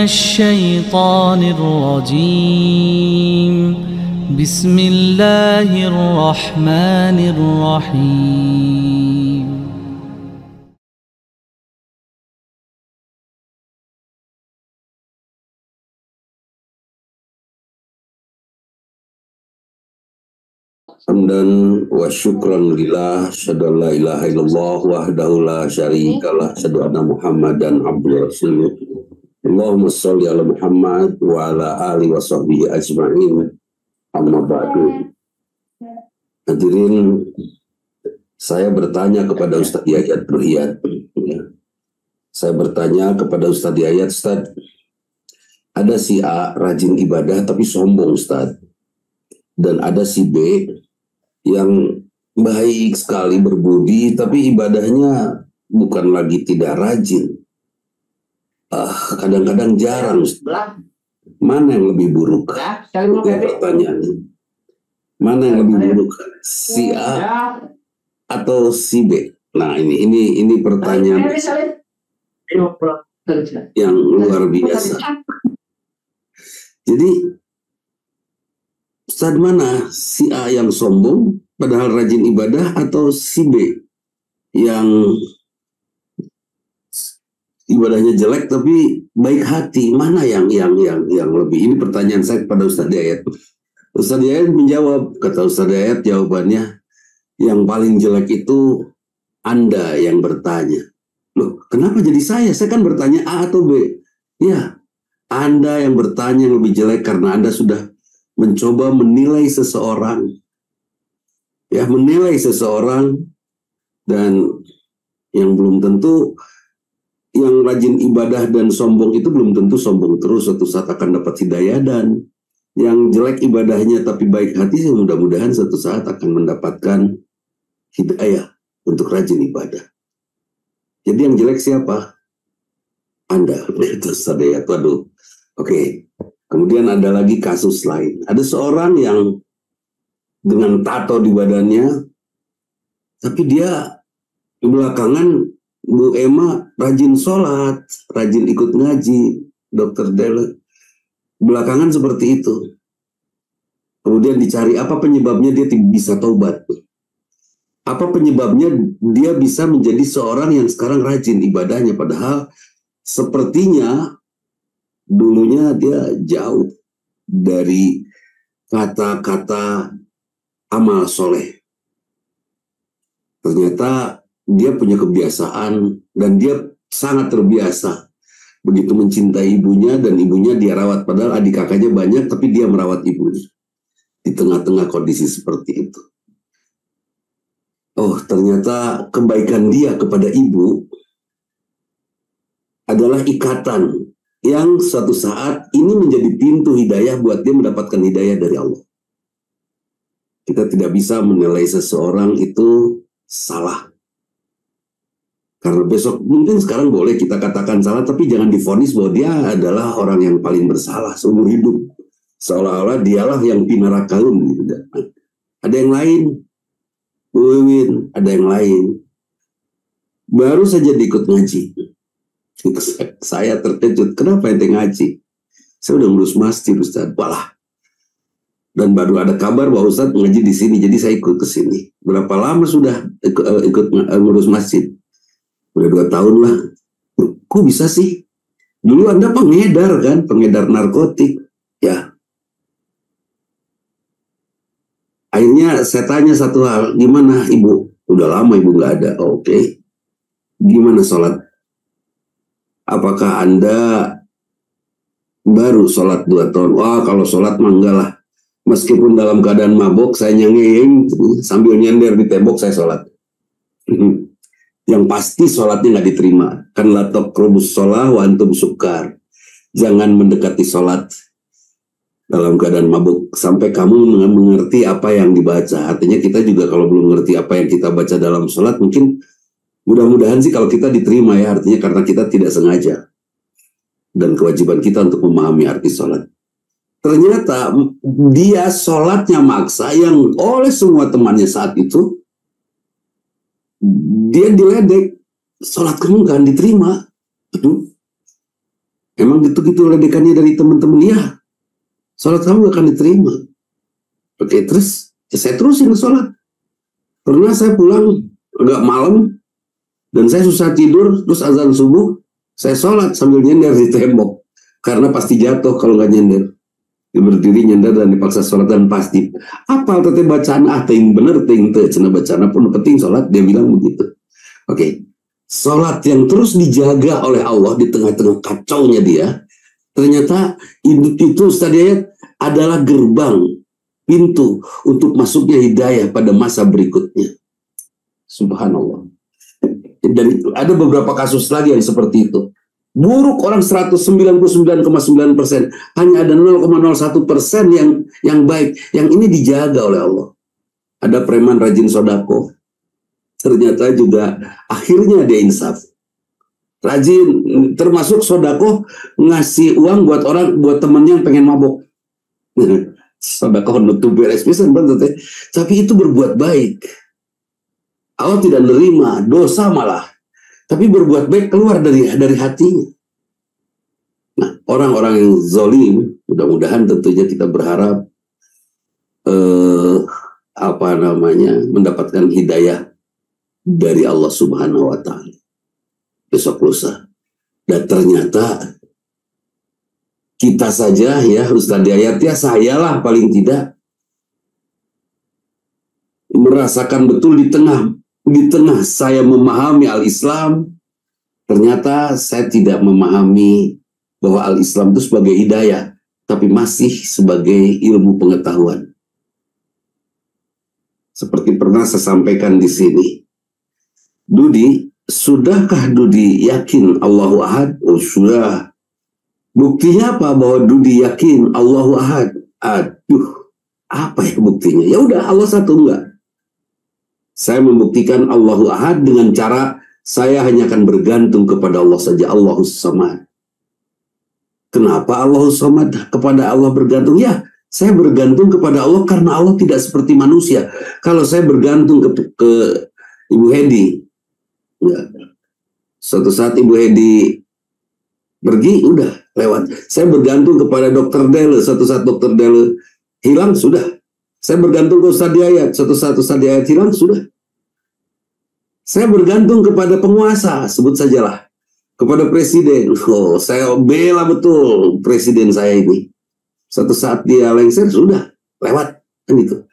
الشيطان الرجيم بسم الله الرحمن الرحيم. Hamdan wa syukran lillah, asyhadu an la ilaha illallah wahdahu la syarikalah, asyhadu anna Muhammadan abduhu rasuluh. Allahumma sholli ala Muhammad wa ala alihi wa sahbihi ajma'in. Amma ba'du. Hadirin, saya bertanya kepada Ustaz Yayat Ruhiyat. Saya bertanya kepada Ustaz Yayat, Ustaz, ada si A rajin ibadah tapi sombong, Ustaz. Dan ada si B yang baik sekali berbudi tapi ibadahnya bukan lagi tidak rajin, kadang-kadang jarang. Mana yang lebih buruk? Pertanyaannya, mana yang lebih buruk, si A atau si B? Nah, ini pertanyaan yang luar biasa. Jadi Ustaz, mana si A yang sombong padahal rajin ibadah, atau si B yang ibadahnya jelek tapi baik hati? Mana yang lebih? Ini pertanyaan saya kepada Ustaz Yayat. Ustaz Yayat menjawab, kata Ustaz Yayat jawabannya, yang paling jelek itu Anda yang bertanya. Loh, kenapa jadi saya? Saya kan bertanya A atau B. Ya, Anda yang bertanya yang lebih jelek karena Anda sudah mencoba menilai seseorang, dan yang belum tentu, yang rajin ibadah dan sombong itu belum tentu sombong terus, suatu saat akan dapat hidayah, dan yang jelek ibadahnya tapi baik hati, mudah-mudahan suatu saat akan mendapatkan hidayah untuk rajin ibadah. Jadi yang jelek siapa? Anda. Itu sadaya. Waduh. Oke. Kemudian ada lagi kasus lain. Ada seorang yang dengan tato di badannya, tapi dia belakangan, Bu Emma, rajin sholat, rajin ikut ngaji, Dokter Dele. Belakangan seperti itu. Kemudian dicari apa penyebabnya dia bisa taubat. Apa penyebabnya dia bisa menjadi seorang yang sekarang rajin ibadahnya, padahal sepertinya dulunya dia jauh dari kata-kata amal soleh. Ternyata dia punya kebiasaan dan dia sangat terbiasa begitu mencintai ibunya, dan ibunya dia rawat, padahal adik kakaknya banyak tapi dia merawat ibunya di tengah-tengah kondisi seperti itu. Oh, ternyata kebaikan dia kepada ibu adalah ikatan yang suatu saat ini menjadi pintu hidayah buat dia mendapatkan hidayah dari Allah. Kita tidak bisa menilai seseorang itu salah. Karena besok, mungkin sekarang boleh kita katakan salah, tapi jangan divonis bahwa dia adalah orang yang paling bersalah seumur hidup. Seolah-olah dialah yang pinarakaun. Gitu. Ada yang lain, Bu Wiwin, ada yang lain. Baru saja diikut ngaji. Saya terkejut, kenapa ente ngaji? Saya udah ngurus masjid, Ustaz. Walah. Dan baru ada kabar bahwa Ustaz ngaji di sini, jadi saya ikut ke sini. Berapa lama sudah ikut ngurus masjid? Udah 2 tahun lah. Kok bisa sih? Dulu Anda pengedar kan, pengedar narkotik. Ya. Akhirnya saya tanya satu hal, gimana Ibu? Udah lama Ibu nggak ada. Oke. Gimana sholat? Apakah Anda baru sholat 2 tahun? Wah, kalau sholat mah enggak lah. Meskipun dalam keadaan mabok, saya nyengeng sambil nyender di tembok, saya sholat. Yang pasti sholatnya nggak diterima. Kan la taqrabus sholah wa antum sukar. Jangan mendekati sholat dalam keadaan mabuk sampai kamu mengerti apa yang dibaca. Artinya kita juga kalau belum mengerti apa yang kita baca dalam sholat, mungkin mudah-mudahan sih kalau kita diterima ya, artinya karena kita tidak sengaja. Dan kewajiban kita untuk memahami arti sholat. Ternyata dia sholatnya maksa yang oleh semua temannya saat itu, dia diledek, sholat kamu kan diterima. Aduh. Emang gitu-gitu ledekannya dari teman-teman? Ya, sholat kamu akan diterima. Oke, terus ya saya terusin sholat. Pernah saya pulang agak malam dan saya susah tidur, terus azan subuh, saya sholat sambil nyender di tembok karena pasti jatuh kalau nggak nyender. Dia berdiri nyender dan dipaksa sholat dan pasti apal tete bacaan ting bener ting te cina bacaan pun penting sholat, dia bilang begitu. Oke. Sholat yang terus dijaga oleh Allah di tengah-tengah kacaunya dia, ternyata itu Ustaz Yayat adalah gerbang, pintu untuk masuknya hidayah pada masa berikutnya. Subhanallah. Dan ada beberapa kasus lagi yang seperti itu. Buruk orang 199,9%, hanya ada 0,01% yang baik. Yang ini dijaga oleh Allah. Ada preman rajin sodako, ternyata juga akhirnya dia insaf. Rajin, termasuk sodako ngasih uang buat orang, buat temennya yang pengen mabok. Sodako nutup beres pisan, tapi itu berbuat baik. Allah tidak nerima, dosa malah. Tapi berbuat baik keluar dari hatinya. Nah, orang-orang yang zalim, mudah-mudahan tentunya kita berharap mendapatkan hidayah dari Allah Subhanahu wa Ta'ala besok lusa. Dan ternyata kita saja ya Ustaz Yayat, ya saya lah paling tidak merasakan betul di tengah saya memahami al-Islam, ternyata saya tidak memahami bahwa al-Islam itu sebagai hidayah, tapi masih sebagai ilmu pengetahuan. Seperti pernah saya sampaikan di sini, Dudi, sudahkah Dudi yakin Allahu Ahad? Oh sudah. Buktinya apa bahwa Dudi yakin Allahu Ahad? Aduh, apa ya buktinya? Ya udah, Allah satu enggak. Saya membuktikan Allahu Ahad dengan cara saya hanya akan bergantung kepada Allah saja, Allahus Samad. Kenapa Allahus Samad? Kepada Allah bergantung? Ya, saya bergantung kepada Allah karena Allah tidak seperti manusia. Kalau saya bergantung ke Ibu Hedi, ya, suatu saat Ibu Hedi pergi, udah lewat. Saya bergantung kepada Dokter Dele, suatu saat Dokter Dele hilang, sudah. Saya bergantung ke Ustaz Yayat, suatu saat Ustaz Yayat hilang, sudah. Saya bergantung kepada penguasa, sebut sajalah, kepada presiden. Oh, saya bela betul presiden saya ini. Suatu saat dia lengser, sudah lewat, kan itu.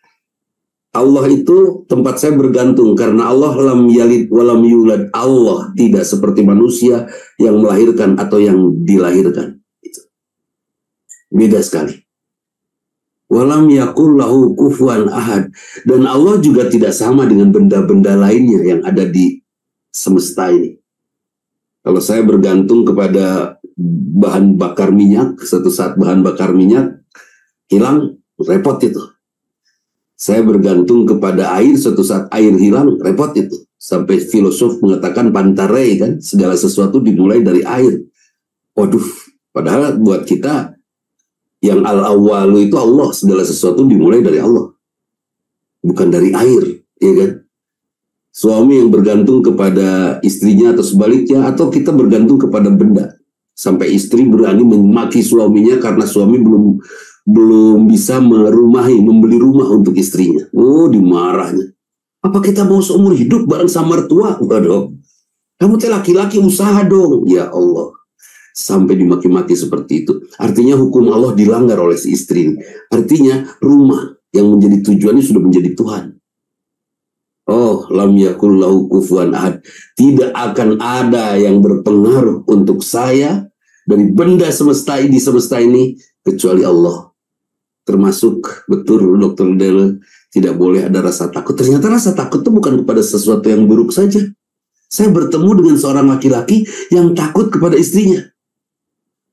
Allah itu tempat saya bergantung karena Allah lam yalid walam yulad. Allah tidak seperti manusia yang melahirkan atau yang dilahirkan. Beda sekali. Walam yakul lahu kufuwan ahad. Dan Allah juga tidak sama dengan benda-benda lainnya yang ada di semesta ini. Kalau saya bergantung kepada bahan bakar minyak, suatu saat bahan bakar minyak hilang, repot itu. Saya bergantung kepada air, suatu saat air hilang, repot itu. Sampai filosof mengatakan pantarei, kan, segala sesuatu dimulai dari air. Waduh, padahal buat kita yang al-awwalu itu Allah, segala sesuatu dimulai dari Allah, bukan dari air, ya kan? Suami yang bergantung kepada istrinya atau sebaliknya, atau kita bergantung kepada benda. Sampai istri berani memaki suaminya karena suami belum bisa membeli rumah untuk istrinya. Oh, dimarahnya. Apa kita mau seumur hidup bareng sama mertua? Waduh, kamu teh laki-laki, usaha dong. Ya Allah, sampai dimaki-maki seperti itu. Artinya hukum Allah dilanggar oleh si istri. Artinya rumah yang menjadi tujuannya sudah menjadi Tuhan. Oh, lam yakul lahu kufuwan ahad. Tidak akan ada yang berpengaruh untuk saya dari benda semesta ini kecuali Allah. Termasuk betul Dokter Dele, tidak boleh ada rasa takut. Ternyata rasa takut itu bukan kepada sesuatu yang buruk saja. Saya bertemu dengan seorang laki-laki yang takut kepada istrinya.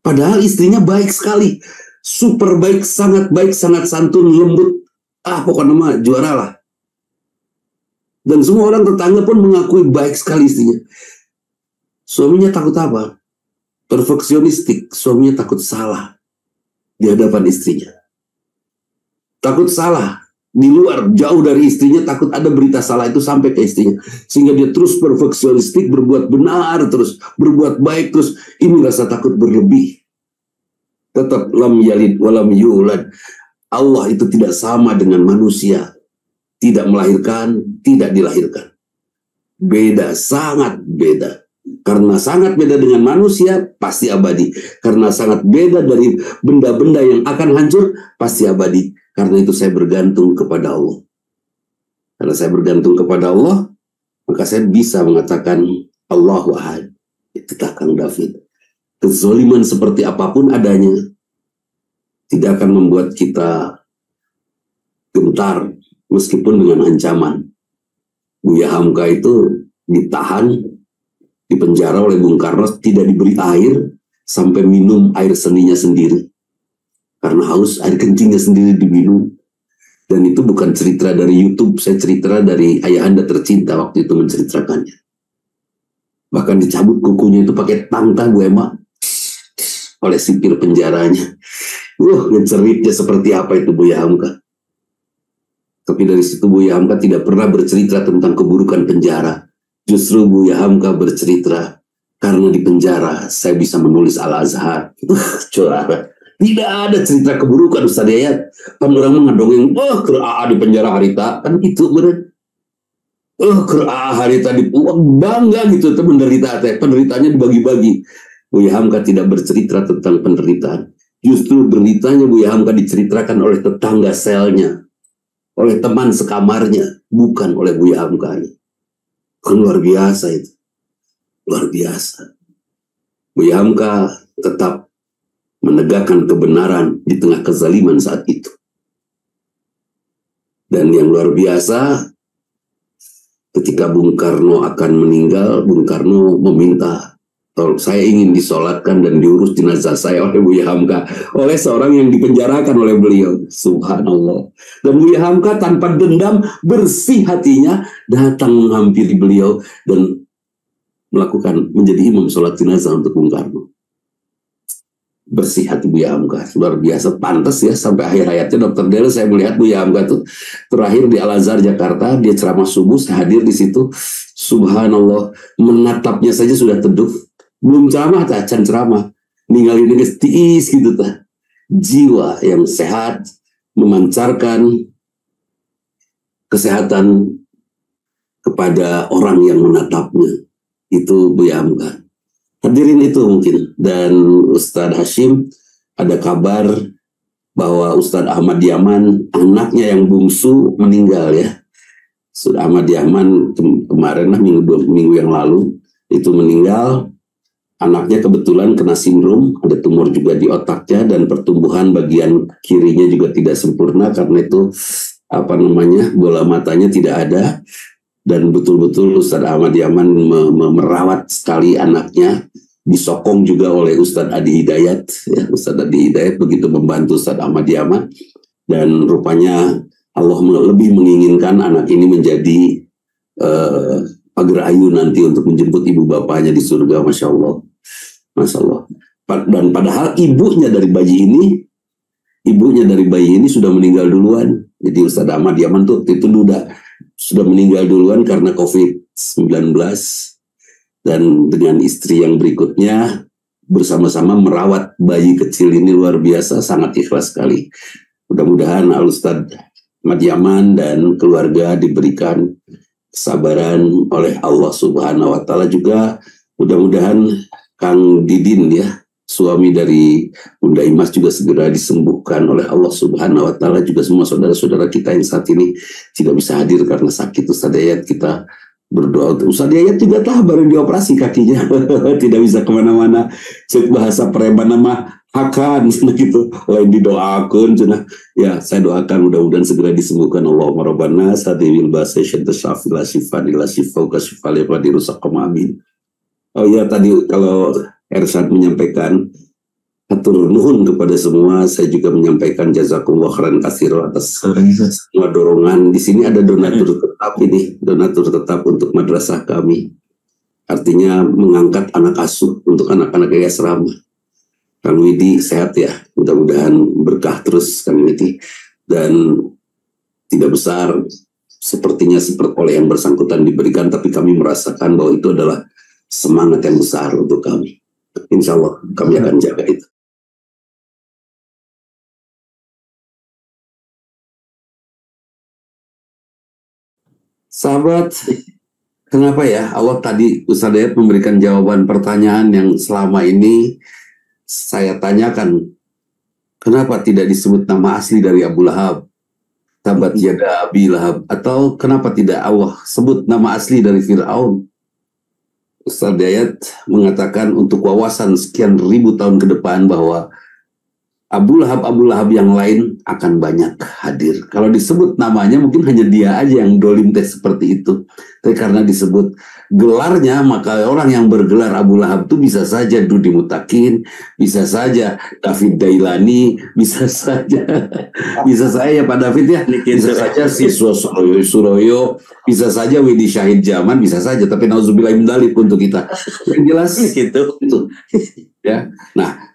Padahal istrinya baik sekali, super baik, sangat santun, lembut. Pokoknya mah juara lah. Dan semua orang tetangga pun mengakui baik sekali istrinya. Suaminya takut apa? Perfeksionistik. Suaminya takut salah di hadapan istrinya. Takut salah di luar, jauh dari istrinya, takut ada berita salah itu sampai ke istrinya. Sehingga dia terus perfeksionistik, berbuat benar terus, berbuat baik terus. Ini rasa takut berlebih. Tetap lam yalid walam yulad. Allah itu tidak sama dengan manusia. Tidak melahirkan, tidak dilahirkan. Beda, sangat beda. Karena sangat beda dengan manusia, pasti abadi. Karena sangat beda dari benda-benda yang akan hancur, pasti abadi. Karena itu saya bergantung kepada Allah. Karena saya bergantung kepada Allah, maka saya bisa mengatakan Allahu Ahad. Itu Kang David. Kezaliman seperti apapun adanya tidak akan membuat kita gentar meskipun dengan ancaman. Buya Hamka itu ditahan di penjara oleh Bung Karno, tidak diberi air sampai minum air seninya sendiri. Karena haus, air kencingnya sendiri diminum. Dan itu bukan cerita dari YouTube, saya cerita dari ayahanda tercinta waktu itu menceritakannya. Bahkan dicabut kukunya itu pakai tangta Bu Ema oleh sipir penjaranya. Ngecerita seperti apa itu Buya Hamka. Tapi dari situ Buya Hamka tidak pernah bercerita tentang keburukan penjara. Justru Buya Hamka bercerita, karena di penjara saya bisa menulis Al-Azhar. Tidak ada cerita keburukan Ustaz Yayat. Kan orang mengadongeng, keraa di penjara harita. Kan itu bener. Keraa harita di bangga gitu. Itu menderita. Penderitanya dibagi-bagi. Buya Hamka tidak bercerita tentang penderitaan. Justru beritanya Buya Hamka diceritakan oleh tetangga selnya, oleh teman sekamarnya, bukan oleh Buya Hamka. Kan luar biasa itu. Luar biasa. Buya Hamka tetap menegakkan kebenaran di tengah kezaliman saat itu. Dan yang luar biasa, ketika Bung Karno akan meninggal, Bung Karno meminta, saya ingin disolatkan dan diurus jenazah saya oleh Buya Hamka, oleh seorang yang dipenjarakan oleh beliau. Subhanallah. Dan Buya Hamka tanpa dendam, bersih hatinya, datang menghampiri beliau dan melakukan, menjadi imam sholat jenazah untuk Bung Karno. Bersih hati Buya Hamka, luar biasa. Pantas ya, sampai akhir hayatnya Dr. Del, saya melihat Buya Hamka tuh terakhir di Al-Azhar Jakarta, dia ceramah subuh, saya hadir di situ. Subhanallah, menatapnya saja sudah teduh. Belum ceramah, acan ceramah, ninggalin ini tiis gitu tah. Jiwa yang sehat, memancarkan kesehatan kepada orang yang menatapnya. Itu Buya Hamka. Hadirin itu mungkin. Dan Ustadz Hashim, ada kabar bahwa Ustadz Ahmad Yaman, anaknya yang bungsu, meninggal ya. Ustadz Ahmad Yaman kemarin lah, minggu yang lalu, itu meninggal. Anaknya kebetulan kena sindrom, ada tumor juga di otaknya, dan pertumbuhan bagian kirinya juga tidak sempurna, karena itu bola matanya tidak ada. Dan betul-betul Ustadz Ahmad Yaman merawat sekali anaknya, disokong juga oleh Ustadz Adi Hidayat. Ya, Ustadz Adi Hidayat begitu membantu Ustadz Ahmad Yaman, dan rupanya Allah lebih menginginkan anak ini menjadi pagar ayu nanti untuk menjemput ibu bapaknya di surga. Masya Allah. Masya Allah. Dan padahal ibunya dari bayi ini sudah meninggal duluan. Jadi Ustadz Ahmad Yaman tuh itu sudah meninggal duluan karena COVID-19, dan dengan istri yang berikutnya bersama-sama merawat bayi kecil ini luar biasa, sangat ikhlas sekali. Mudah-mudahan Al-Ustadz Ahmad Yaman dan keluarga diberikan kesabaran oleh Allah Subhanahu wa Ta'ala. Juga mudah-mudahan Kang Didin ya, suami dari Bunda Imas, juga segera disembuhkan oleh Allah Subhanahu wa Ta'ala. Juga semua saudara-saudara kita yang saat ini tidak bisa hadir karena sakit. Ustadz Yayat, kita berdoa. Ustadz Yayat juga baru dioperasi kakinya, tidak bisa kemana-mana. Cek bahasa preman nama akan gitu, lain didoakan cina. Ya, saya doakan mudah-mudahan segera disembuhkan. Allahumma rabbana sadewil basa syadda syafila syifadila syifau kasyifali fadirusakum amin. Oh ya, tadi kalau Ersyad menyampaikan atur nuhun kepada semua, saya juga menyampaikan jazakumullah khairan katsira atas semua dorongan. Di sini ada donatur tetap ini, donatur tetap untuk madrasah kami. Artinya mengangkat anak asuh untuk anak-anak yayasan asrama. Kang Widi sehat ya, mudah-mudahan berkah terus Kang Widi, dan tidak besar sepertinya seperti oleh yang bersangkutan diberikan, tapi kami merasakan bahwa itu adalah semangat yang besar untuk kami. Insya Allah kami akan jaga itu. Sahabat, kenapa ya Allah tadi Ustaz Dayat memberikan jawaban pertanyaan yang selama ini saya tanyakan. Kenapa tidak disebut nama asli dari Abu Lahab? Tabat yada Abi Lahab. Atau kenapa tidak Allah sebut nama asli dari Fir'aun? Ustaz Dayat mengatakan untuk wawasan sekian ribu tahun ke depan bahwa Abu Lahab yang lain akan banyak hadir. Kalau disebut namanya mungkin hanya dia aja yang dolim teh seperti itu. Tapi karena disebut gelarnya, maka orang yang bergelar Abu Lahab itu bisa saja Dudi Mutakin, bisa saja David Dailani, bisa saja Pak David ya, bisa saja Siswa Suroyo, bisa saja Widi Syahid Jaman, bisa saja. Tapi nauzubillah min dzalik untuk kita. Yang jelas gitu. Ya. Nah,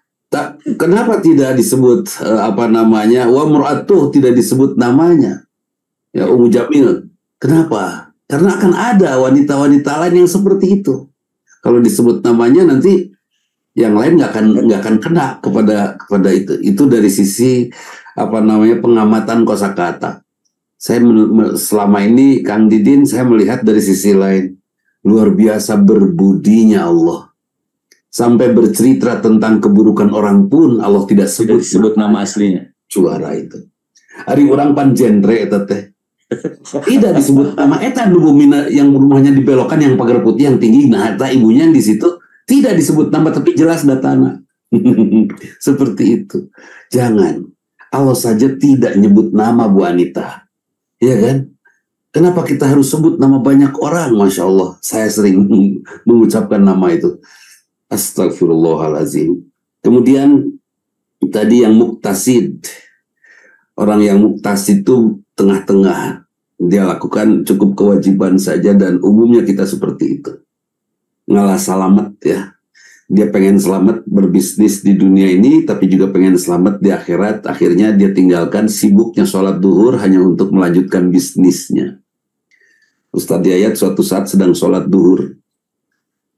kenapa tidak disebut wa mur'atuh tidak disebut namanya ya Ummu Jamil? Kenapa? Karena akan ada wanita-wanita lain yang seperti itu. Kalau disebut namanya nanti yang lain nggak akan kena kepada itu. Itu dari sisi pengamatan kosakata. Saya selama ini Kang Didin saya melihat dari sisi lain. Luar biasa berbudinya Allah. Sampai bercerita tentang keburukan orang pun Allah tidak sebut nama aslinya. Juara itu. Hari orang pan genre eta teh. Tidak disebut nama eta Lumina yang rumahnya dibelokkan yang pagar putih yang tinggi. Nah, eta ibunya yang di situ tidak disebut nama tapi jelas datana. Seperti itu. Jangan. Allah saja tidak nyebut nama Bu Anita. Iya kan? Kenapa kita harus sebut nama banyak orang? Masya Allah. Saya sering mengucapkan nama itu. Astagfirullahalazim. Kemudian tadi yang muktasid. Orang yang muktasid itu tengah-tengah. Dia lakukan cukup kewajiban saja dan umumnya kita seperti itu. Ngalah selamat ya. Dia pengen selamat berbisnis di dunia ini tapi juga pengen selamat di akhirat. Akhirnya dia tinggalkan sibuknya sholat duhur hanya untuk melanjutkan bisnisnya. Ustadz Dayat suatu saat sedang sholat duhur.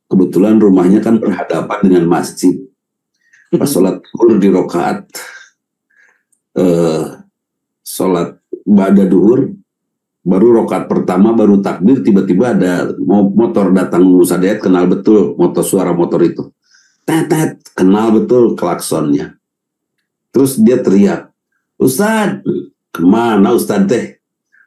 Kebetulan rumahnya kan berhadapan dengan masjid. Pas sholat duhur di rokaat sholat ba'da duhur, baru rokaat pertama baru takbir, tiba-tiba ada motor datang. Ustaz Dayat kenal betul suara motor itu. Tet, kenal betul klaksonnya. Terus dia teriak, Ustad, kemana Ustad teh?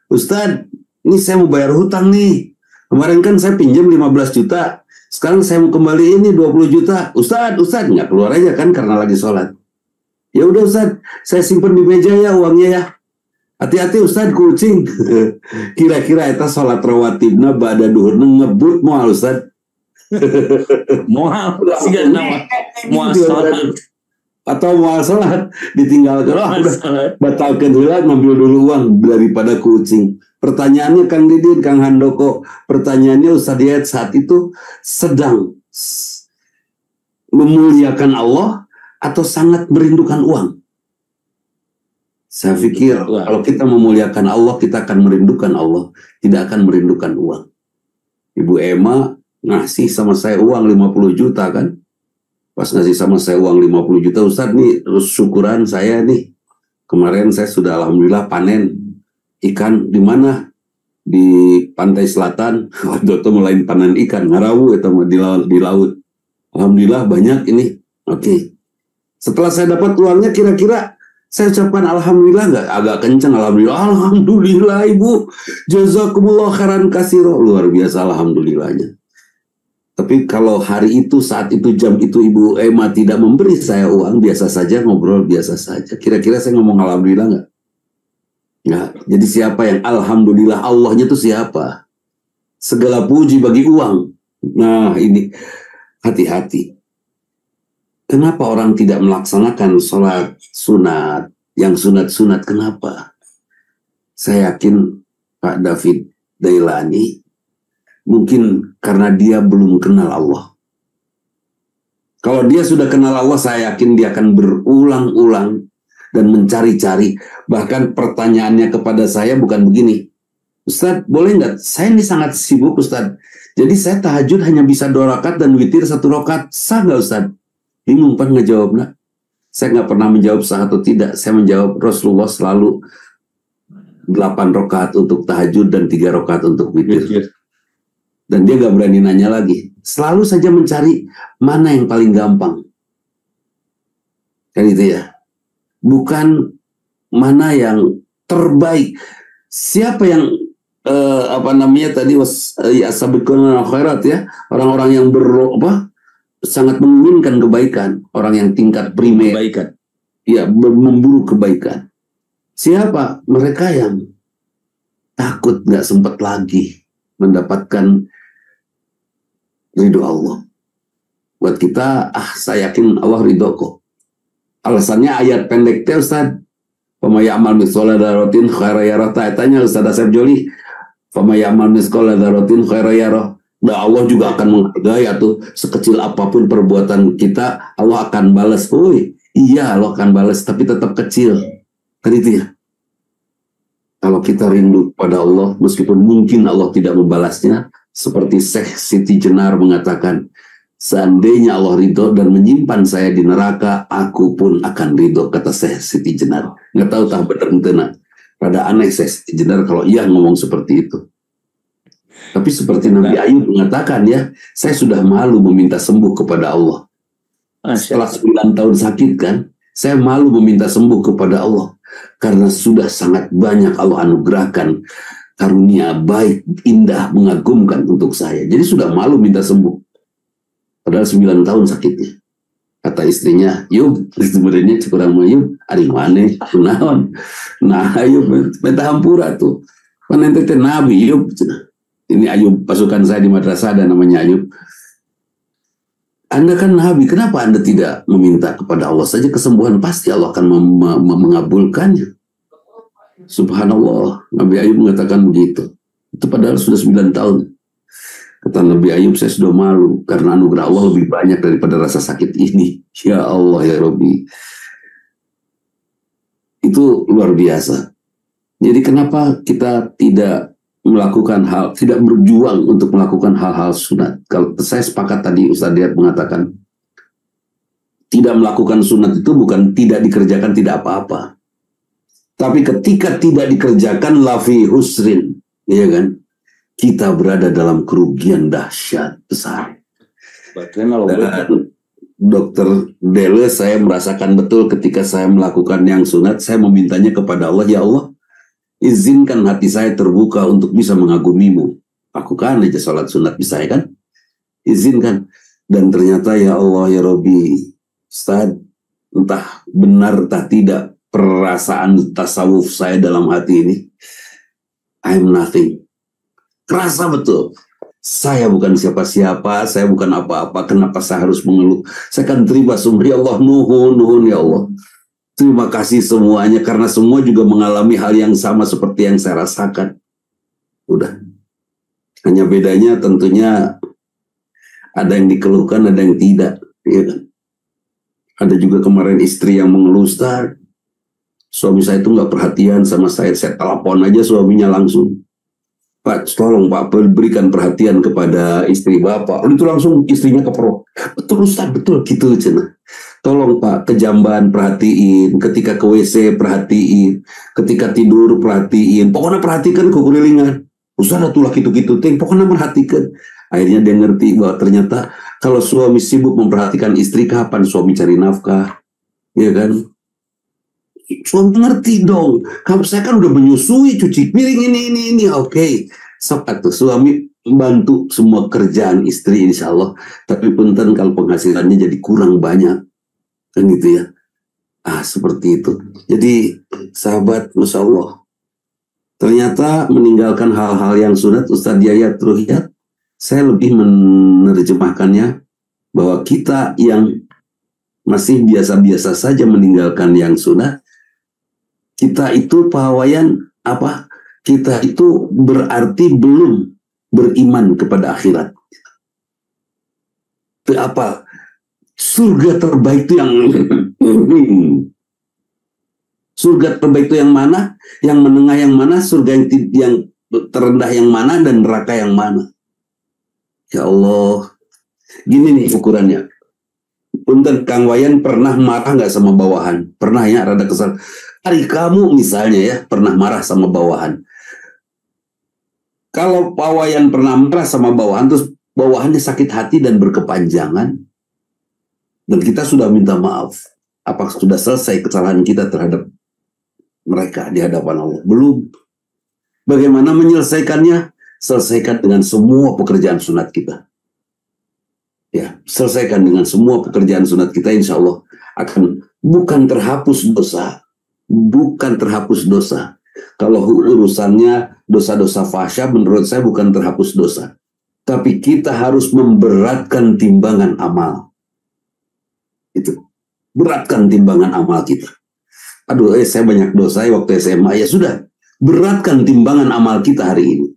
Ustad, ini saya mau bayar hutang nih. Kemarin kan saya pinjam 15 juta. Sekarang saya mau kembali ini 20 juta. Ustad, nggak keluar aja kan karena lagi sholat. Ya udah Ustad, saya simpen di meja ya uangnya ya. Hati-hati Ustad, kucing. Kira-kira eta sholat rawatibna ba'da duhur ngebut moal Ustad. Moal sholat. Atau moal sholat ditinggalkan. Batalkan heula ngambil dulu uang daripada kucing. Pertanyaannya Kang Didin, Kang Handoko, pertanyaannya Ustaz Dayat saat itu sedang memuliakan Allah atau sangat merindukan uang? Saya pikir kalau kita memuliakan Allah, kita akan merindukan Allah, tidak akan merindukan uang. Ibu Emma ngasih sama saya uang 50 juta kan? Pas ngasih sama saya uang 50 juta, Ustaz nih syukuran saya nih. Kemarin saya sudah alhamdulillah panen ikan di mana? Di pantai selatan. Waktu itu mulai panen ikan ngarawu itu di laut. Alhamdulillah banyak ini. Oke. Setelah saya dapat uangnya, kira-kira saya ucapkan alhamdulillah nggak? Agak kencang alhamdulillah. Alhamdulillah Ibu. Jazakumullah khairan katsiro. Luar biasa alhamdulillahnya. Tapi kalau hari itu, saat itu, jam itu Ibu Emma tidak memberi saya uang, biasa saja, ngobrol biasa saja. Kira-kira saya ngomong alhamdulillah nggak? Ya, jadi siapa yang alhamdulillah, Allahnya itu siapa? Segala puji bagi uang. Nah ini hati-hati. Kenapa orang tidak melaksanakan sholat sunat? Yang sunat-sunat kenapa? Saya yakin Pak David Dailani mungkin karena dia belum kenal Allah. Kalau dia sudah kenal Allah, saya yakin dia akan berulang-ulang dan mencari-cari. Bahkan pertanyaannya kepada saya bukan begini, Ustadz boleh nggak? Saya ini sangat sibuk Ustadz. Jadi saya tahajud hanya bisa 2 rakaat dan witir 1 rakaat. Sah nggak Ustadz? Bingung pan ngejawabnya. Saya nggak pernah menjawab sah atau tidak. Saya menjawab Rasulullah selalu 8 rakaat untuk tahajud dan 3 rakaat untuk witir. Dan dia gak berani nanya lagi. Selalu saja mencari mana yang paling gampang. Kan itu ya. Bukan mana yang terbaik. Siapa yang sabiquna khairat ya, orang-orang yang sangat menginginkan kebaikan, orang yang tingkat primer kebaikan. Ya, memburu kebaikan. Siapa? Mereka yang takut nggak sempat lagi mendapatkan ridho Allah. Buat kita, saya yakin Allah ridho kok. Alasannya ayat pendek teh Ustaz. Fama ya'mal mithqala dzarratin khairan yarah. Tanya Ustaz Asep Joli. Fama ya'mal mithqala dzarratin khairan yarah. Dan Allah juga akan menghargai atau sekecil apapun perbuatan kita, Allah akan balas. Iya, Allah akan balas, tapi tetap kecil. Kan itu ya. Kalau kita rindu pada Allah, meskipun mungkin Allah tidak membalasnya, seperti Syekh Siti Jenar mengatakan, seandainya Allah ridho dan menyimpan saya di neraka, aku pun akan ridho, kata Syekh Siti Jenar. Nggak tahu tak benar. Rada aneh Syekh Siti Jenar kalau ia ngomong seperti itu. Tapi seperti Nabi Ayub mengatakan ya, saya sudah malu meminta sembuh kepada Allah. Setelah 9 tahun sakit kan, saya malu meminta sembuh kepada Allah. Karena sudah sangat banyak Allah anugerahkan karunia baik, indah, mengagumkan untuk saya. Jadi sudah malu minta sembuh. Padahal 9 tahun sakitnya. Kata istrinya, Yub, sebenarnya kurang Yub, ari mana, kunaon. Nah, Ayub, minta hampura tuh. Kan ente Nabi Yub. Ini Ayub, pasukan saya di madrasah ada namanya Ayub. Anda kan Nabi, kenapa Anda tidak meminta kepada Allah saja kesembuhan? Pasti Allah akan mengabulkannya. Subhanallah, Nabi Ayub mengatakan begitu. Itu padahal sudah 9 tahun. Kata Nabi Ayub, saya sudah malu karena anugerah Allah lebih banyak daripada rasa sakit ini. Ya Allah, ya Rabbi. Itu luar biasa. Jadi kenapa kita tidak berjuang untuk melakukan hal-hal sunat? Kalau saya sepakat tadi Ustaz Diat mengatakan, tidak melakukan sunat itu bukan tidak dikerjakan tidak apa-apa. Tapi ketika tidak dikerjakan lafi husrin, ya kan? Kita berada dalam kerugian dahsyat besar. Dan Dokter Dele, saya merasakan betul ketika saya melakukan yang sunat, saya memintanya kepada Allah, ya Allah, izinkan hati saya terbuka untuk bisa mengagumimu. Lakukan aja sholat sunat bisa, ya kan? Izinkan. Dan ternyata ya Allah, ya Rabbi, Ustaz, entah benar entah tidak perasaan tasawuf saya dalam hati ini, I'm nothing. Kerasa betul. Saya bukan siapa-siapa, saya bukan apa-apa. Kenapa saya harus mengeluh? Saya akan terima sumber, ya Allah, nuhun, ya Allah. Terima kasih semuanya, karena semua juga mengalami hal yang sama seperti yang saya rasakan. Udah. Hanya bedanya tentunya ada yang dikeluhkan, ada yang tidak. Ya kan? Ada juga kemarin istri yang mengeluh, Ustaz, suami saya itu nggak perhatian sama saya. Saya telepon aja suaminya langsung. Pak, tolong Pak, berikan perhatian kepada istri Bapak. Itu langsung istrinya keperok. Betul Ustaz, betul gitu cina. Tolong Pak, kejamban perhatiin, ketika ke WC perhatiin, ketika tidur perhatiin. Pokoknya perhatikan kekelilingan. Ustaz atulah gitu-gitu, pokoknya perhatikan. Akhirnya dia ngerti bahwa ternyata kalau suami sibuk memperhatikan istri, kapan suami cari nafkah? Ya kan? Suami ngerti dong, kalau saya kan udah menyusui, cuci piring ini, oke. Tuh suami membantu semua kerjaan istri insya Allah, tapi punten kalau penghasilannya jadi kurang banyak, kan gitu ya. Seperti itu. Jadi sahabat, Masya Allah, ternyata meninggalkan hal-hal yang sunat, Ustaz Yayat Ruhiyat, saya lebih menerjemahkannya bahwa kita yang masih biasa-biasa saja meninggalkan yang sunat, kita itu pahawayan apa? Kita itu berarti belum beriman kepada akhirat. Itu apa? Surga terbaik itu yang surga terbaik itu yang mana? Yang menengah yang mana? Surga yang terendah yang mana? Dan neraka yang mana? Ya Allah, gini nih ukurannya. Punten, Kang Wayan pernah marah nggak sama bawahan? Pernah ya, rada kesal. Hari kamu misalnya ya pernah marah sama bawahan. Kalau pawayan pernah marah sama bawahan, terus bawahannya sakit hati dan berkepanjangan, dan kita sudah minta maaf, apakah sudah selesai kesalahan kita terhadap mereka di hadapan Allah? Belum. Bagaimana menyelesaikannya? Selesaikan dengan semua pekerjaan sunat kita. Ya, selesaikan dengan semua pekerjaan sunat kita, insya Allah akan bukan terhapus dosa. Bukan terhapus dosa. Kalau urusannya dosa-dosa fahsya, menurut saya bukan terhapus dosa. Tapi kita harus memberatkan timbangan amal. Itu. Beratkan timbangan amal kita. Aduh, saya banyak dosa waktu SMA. Ya sudah, beratkan timbangan amal kita hari ini.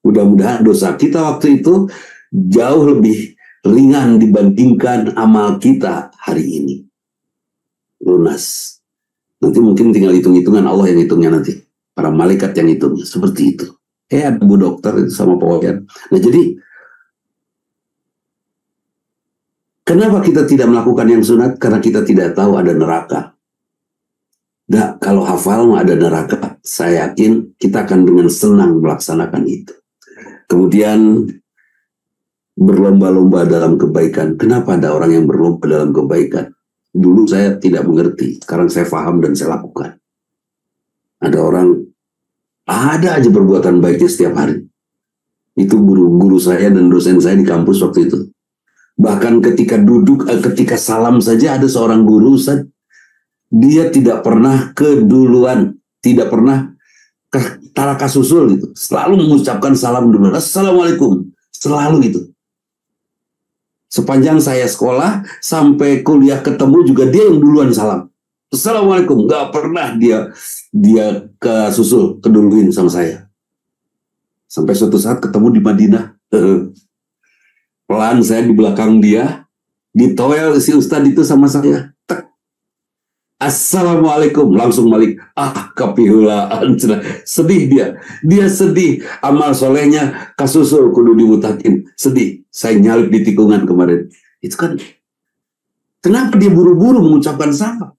Mudah-mudahan dosa kita waktu itu jauh lebih ringan dibandingkan amal kita hari ini. Lunas. Nanti mungkin tinggal hitung-hitungan, Allah yang hitungnya nanti. Para malaikat yang hitungnya. Seperti itu. Ada Bu Dokter itu sama Pak Wayan. Nah jadi, kenapa kita tidak melakukan yang sunat? Karena kita tidak tahu ada neraka. Nah, kalau hafal ada neraka, saya yakin kita akan dengan senang melaksanakan itu. Kemudian, berlomba-lomba dalam kebaikan. Kenapa ada orang yang berlomba dalam kebaikan? Dulu saya tidak mengerti, sekarang saya paham dan saya lakukan. Ada orang, ada aja perbuatan baiknya setiap hari. Itu guru-guru saya dan dosen saya di kampus waktu itu. Bahkan ketika duduk, ketika salam saja ada seorang guru, Ustaz, dia tidak pernah keduluan, tidak pernah tarakasusul gitu. Selalu mengucapkan salam dulu. Assalamualaikum. Selalu gitu. Sepanjang saya sekolah sampai kuliah ketemu juga dia yang duluan salam. Assalamualaikum. Gak pernah dia kesusul, keduluin sama saya. Sampai suatu saat ketemu di Madinah. Pelan saya di belakang dia. Ditoel si Ustadz itu sama saya. Tek. Assalamualaikum. Langsung balik. Kepihulaan. Sedih dia. Dia sedih. Amal solehnya kasusul kudu dibutakin. Sedih. Saya nyalip di tikungan kemarin. Itu kan. Kenapa dia buru-buru mengucapkan salam?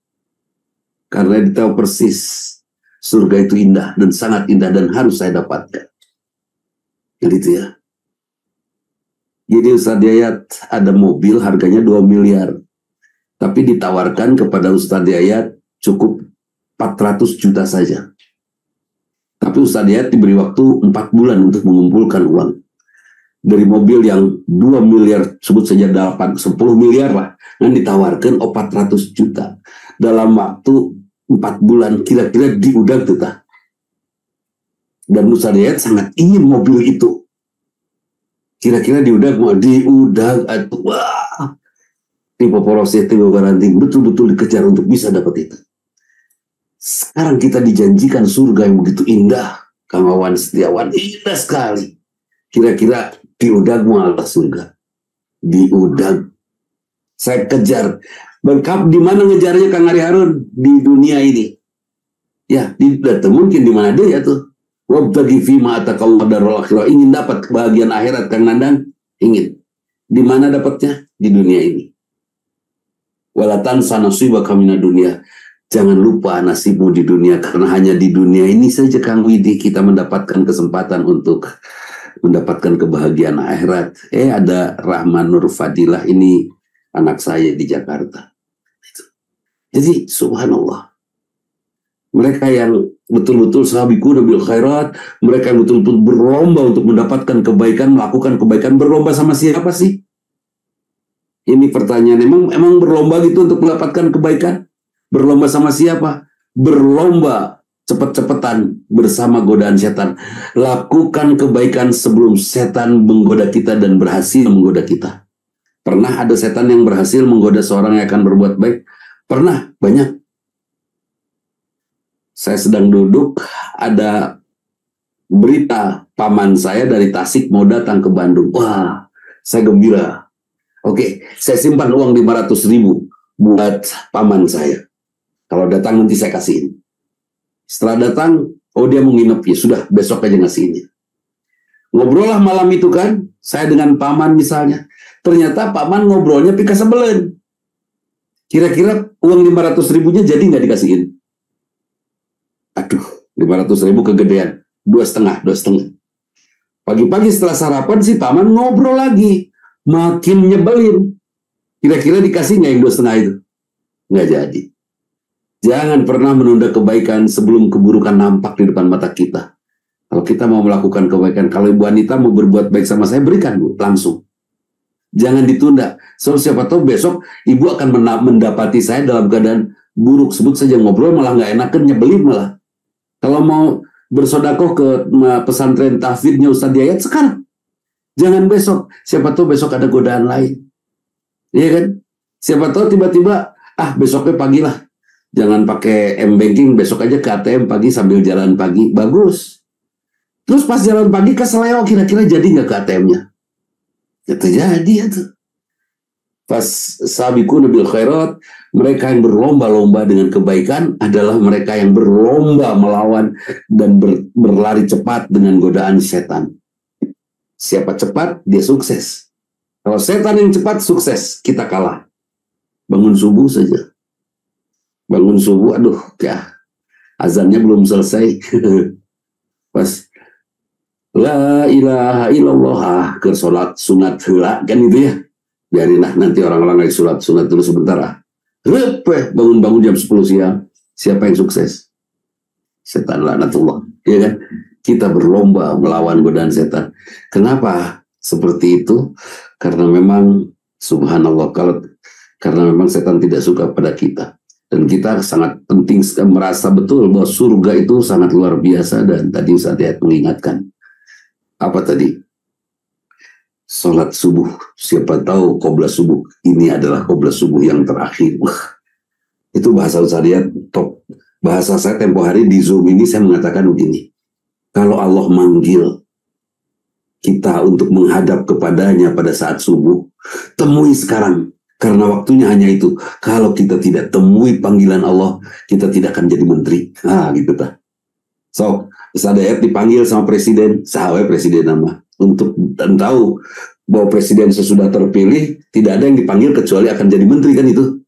Karena dia tahu persis. Surga itu indah. Dan sangat indah. Dan harus saya dapatkan. Jadi itu ya. Jadi Ustadz Yayat ada mobil harganya 2 miliar. Tapi ditawarkan kepada Ustadz Yayat cukup 400 juta saja. Tapi Ustadz Yayat diberi waktu 4 bulan untuk mengumpulkan uang. Dari mobil yang 2 miliar, sebut saja 10 miliar lah. Dan ditawarkan 400 juta. Dalam waktu 4 bulan kira-kira diudang tuh. Dan Ustadz Yayat sangat ingin mobil itu. Kira-kira diudang atau wah, tipe porosnya, tipe baranting, betul-betul dikejar untuk bisa dapat itu. Sekarang kita dijanjikan surga yang begitu indah, Kang Wawan Setiawan, indah sekali. Kira-kira diudang malah surga, diudang. Saya kejar. Bengkap di mana ngejarnya Kang Ari Harun di dunia ini? Ya, mungkin di mana dia ya tuh. Wabtaghi fima atakallahu darul akhirah. Ingin dapat kebahagiaan akhirat, Kang Nandang? Ingin. Di mana dapatnya? Di dunia ini. Wala tansa nasibaka minad dunya. Jangan lupa nasibmu di dunia, karena hanya di dunia ini saja Kang Widi kita mendapatkan kesempatan untuk mendapatkan kebahagiaan akhirat. Ada Rahman Nur Fadilah, ini anak saya di Jakarta. Jadi subhanallah. Mereka yang betul-betul sahabiku bil khairat, mereka yang betul-betul berlomba untuk mendapatkan kebaikan, melakukan kebaikan, berlomba sama siapa sih? Ini pertanyaan, emang berlomba gitu untuk mendapatkan kebaikan? Berlomba sama siapa? Berlomba cepet-cepetan bersama godaan setan. Lakukan kebaikan sebelum setan menggoda kita dan berhasil menggoda kita. Pernah ada setan yang berhasil menggoda seorang yang akan berbuat baik? Pernah, banyak. Saya sedang duduk, ada berita paman saya dari Tasik mau datang ke Bandung. Wah, saya gembira. Oke, saya simpan uang 500.000 buat paman saya. Kalau datang nanti saya kasihin. Setelah datang, dia mau nginep. Ya sudah, besok aja ngasihinnya. Ngobrol lah malam itu kan, saya dengan paman misalnya. Ternyata paman ngobrolnya pika sebelen. Kira-kira uang 500.000-nya jadi nggak dikasihin? Waduh, 500.000 kegedean. 2,5. Pagi-pagi setelah sarapan si paman ngobrol lagi. Makin nyebelin. Kira-kira dikasih nggak yang 2,5 itu? Nggak jadi. Jangan pernah menunda kebaikan sebelum keburukan nampak di depan mata kita. Kalau kita mau melakukan kebaikan, kalau ibu wanita mau berbuat baik sama saya, berikan Bu, langsung. Jangan ditunda. So, siapa tahu besok ibu akan mendapati saya dalam keadaan buruk. Sebut saja ngobrol malah nggak enakan, nyebelin malah. Kalau mau bersodakoh ke pesantren tahfidznya Ustadz Yayat sekarang. Jangan besok. Siapa tahu besok ada godaan lain. Iya kan? Siapa tahu tiba-tiba, besoknya pagi lah. Jangan pakai M-Banking, besok aja ke ATM pagi sambil jalan pagi. Bagus. Terus pas jalan pagi keseleo, kira-kira jadi nggak ke ATM-nya? Itu jadi ya tuh. Pas sabiquna bil khairat, mereka yang berlomba-lomba dengan kebaikan adalah mereka yang berlomba melawan dan berlari cepat dengan godaan setan. Siapa cepat, dia sukses. Kalau setan yang cepat, sukses, kita kalah. Bangun subuh saja. Bangun subuh, aduh, ya, azannya belum selesai. Pas la ilaha illallah, ke sholat sunat hela, kan itu ya. Biarinlah nanti orang-orang lagi sholat sunat dulu sebentar. Bangun-bangun jam 10 siang. Siapa yang sukses? Setan, laknatullah. Ya kan? Kita berlomba melawan godaan setan. Kenapa seperti itu? Karena memang subhanallah, karena memang setan tidak suka pada kita. Dan kita sangat penting merasa betul bahwa surga itu sangat luar biasa. Dan tadi Ustaz Yayat mengingatkan. Apa tadi? Sholat subuh, siapa tahu qobla subuh ini adalah qobla subuh yang terakhir. Itu bahasa Ustaz Yayat top. Bahasa saya tempo hari di Zoom ini saya mengatakan begini, kalau Allah manggil kita untuk menghadap kepadanya pada saat subuh, temui sekarang, karena waktunya hanya itu. Kalau kita tidak temui panggilan Allah, kita tidak akan jadi menteri. Gitu tak. So, Ustaz Yayat dipanggil sama presiden, sahabat presiden nama. Untuk dan tahu bahwa presiden sesudah terpilih tidak ada yang dipanggil kecuali akan jadi menteri, kan itu.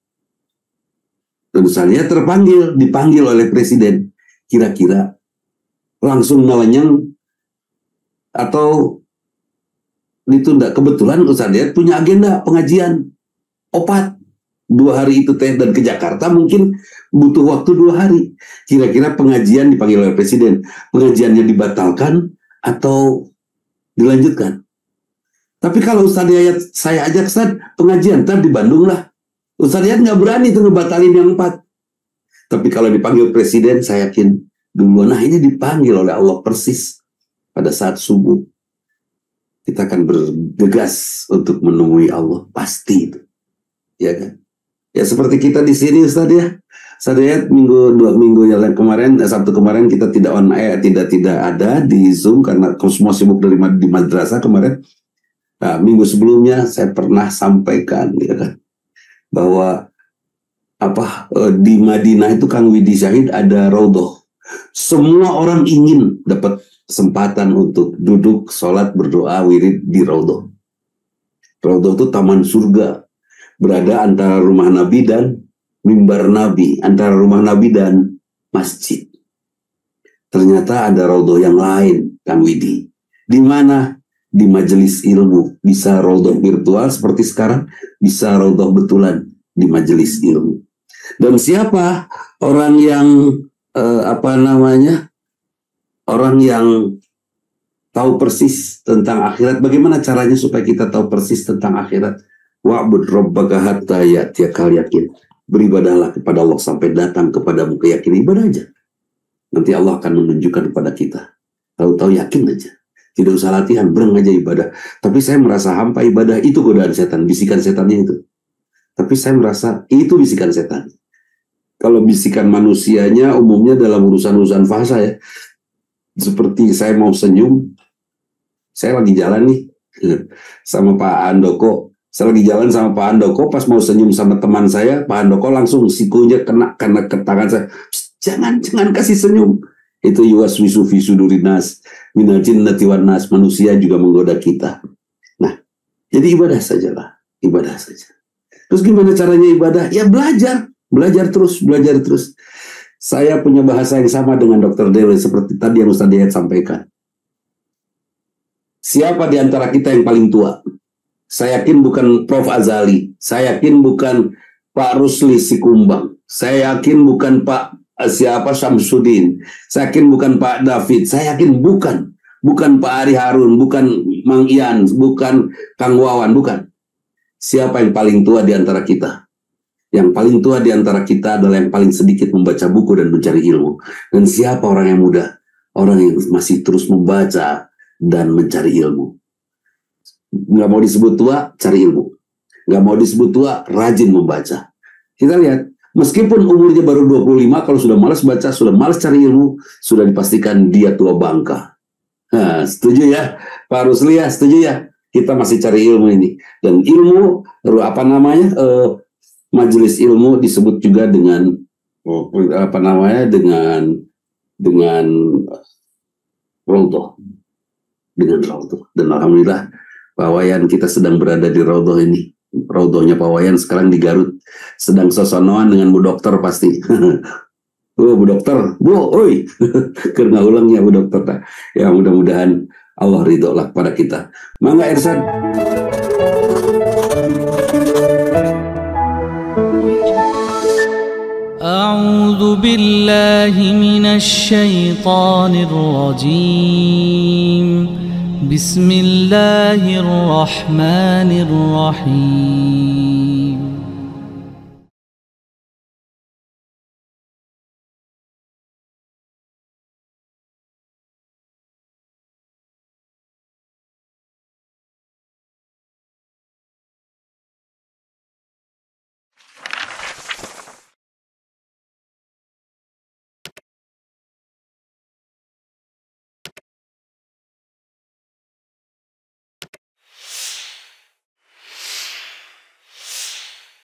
Tentu saja dipanggil oleh presiden. Kira-kira langsung melenyang atau ditunda. Kebetulan Ustaz Yayat punya agenda pengajian opat 2 hari itu teh, dan ke Jakarta mungkin butuh waktu 2 hari. Kira-kira pengajian dipanggil oleh presiden, pengajiannya dibatalkan atau dilanjutkan. Tapi kalau Ustaz Yayat saya ajak, Ustaz, pengajian ntar di Bandung lah. Ustaz Yayat nggak berani tuh ngebatalin yang 4. Tapi kalau dipanggil presiden, saya yakin duluan. Nah, ini dipanggil oleh Allah persis pada saat subuh. Kita akan bergegas untuk menemui Allah, pasti itu. Ya kan? Ya seperti kita di sini Ustaz ya. Ustaz Yayat 2 minggu yang kemarin, Sabtu kemarin kita tidak on air, tidak ada di Zoom karena semua sibuk di madrasah kemarin. Nah, minggu sebelumnya saya pernah sampaikan ya kan, bahwa di Madinah itu Kang Widi Syahid ada raudhah. Semua orang ingin dapat kesempatan untuk duduk, sholat, berdoa, wirid di raudhah. Raudhah itu taman surga, berada antara rumah Nabi dan mimbar Nabi, antara rumah Nabi dan masjid. Ternyata ada raudhah yang lain, Kang Widi. Di mana? Di majelis ilmu. Bisa raudhah virtual seperti sekarang, bisa raudhah betulan di majelis ilmu. Dan siapa orang yang orang yang tahu persis tentang akhirat? Bagaimana caranya supaya kita tahu persis tentang akhirat? Wa'bud rabbaka hatta ya'tiyakal yakin. Beribadahlah kepada Allah sampai datang kepadamu keyakinan. Ibadah aja. Nanti Allah akan menunjukkan kepada kita. Tahu-tahu yakin aja. Tidak usah latihan, bereng aja ibadah. Tapi saya merasa hampa ibadah, itu godaan setan, bisikan setannya itu. Tapi saya merasa itu bisikan setan. Kalau bisikan manusianya umumnya dalam urusan-urusan fasa ya. Seperti saya mau senyum, saya lagi jalan nih sama Pak Andoko. Saya lagi jalan sama Pak Andoko, pas mau senyum sama teman saya, Pak Andoko langsung sikunya kena ke tangan saya. Jangan kasih senyum. Itu yuwaswisu fi sudurinas minal jinnati wan nas. Manusia juga menggoda kita. Nah, jadi ibadah sajalah, ibadah saja. Terus gimana caranya ibadah? Ya belajar terus. Saya punya bahasa yang sama dengan Dr. Dewi seperti tadi yang Ustaz Yayat sampaikan. Siapa di antara kita yang paling tua? Saya yakin bukan Prof. Azali. Saya yakin bukan Pak Rusli Sikumbang. Saya yakin bukan Pak Syamsuddin. Saya yakin bukan Pak David. Saya yakin bukan. Bukan Pak Ari Harun, bukan Mang Ian, bukan Kang Wawan, bukan. Siapa yang paling tua di antara kita? Yang paling tua di antara kita adalah yang paling sedikit membaca buku dan mencari ilmu. Dan siapa orang yang muda? Orang yang masih terus membaca dan mencari ilmu. Nggak mau disebut tua, cari ilmu. Nggak mau disebut tua, rajin membaca. Kita lihat, meskipun umurnya baru 25, kalau sudah malas baca, sudah malas cari ilmu, sudah dipastikan dia tua bangka. Nah, setuju ya Pak Rusli ya, setuju ya, kita masih cari ilmu ini. Dan ilmu apa namanya, majelis ilmu disebut juga dengan apa namanya, dengan raudhah, dengan raudhah. Dan alhamdulillah Pak Wayan kita sedang berada di raudhah ini. Raudhahnya Pak Wayan sekarang di Garut, sedang sosonoan dengan Bu Dokter pasti. Oh, Bu Dokter, Bu, oi, karena ulangnya Bu Dokter. Ya, mudah-mudahan Allah ridho lah pada kita. Mangga Irsan. A'udzu billahi minasy syaithanir rajim. Bismillahirrahmanirrahim.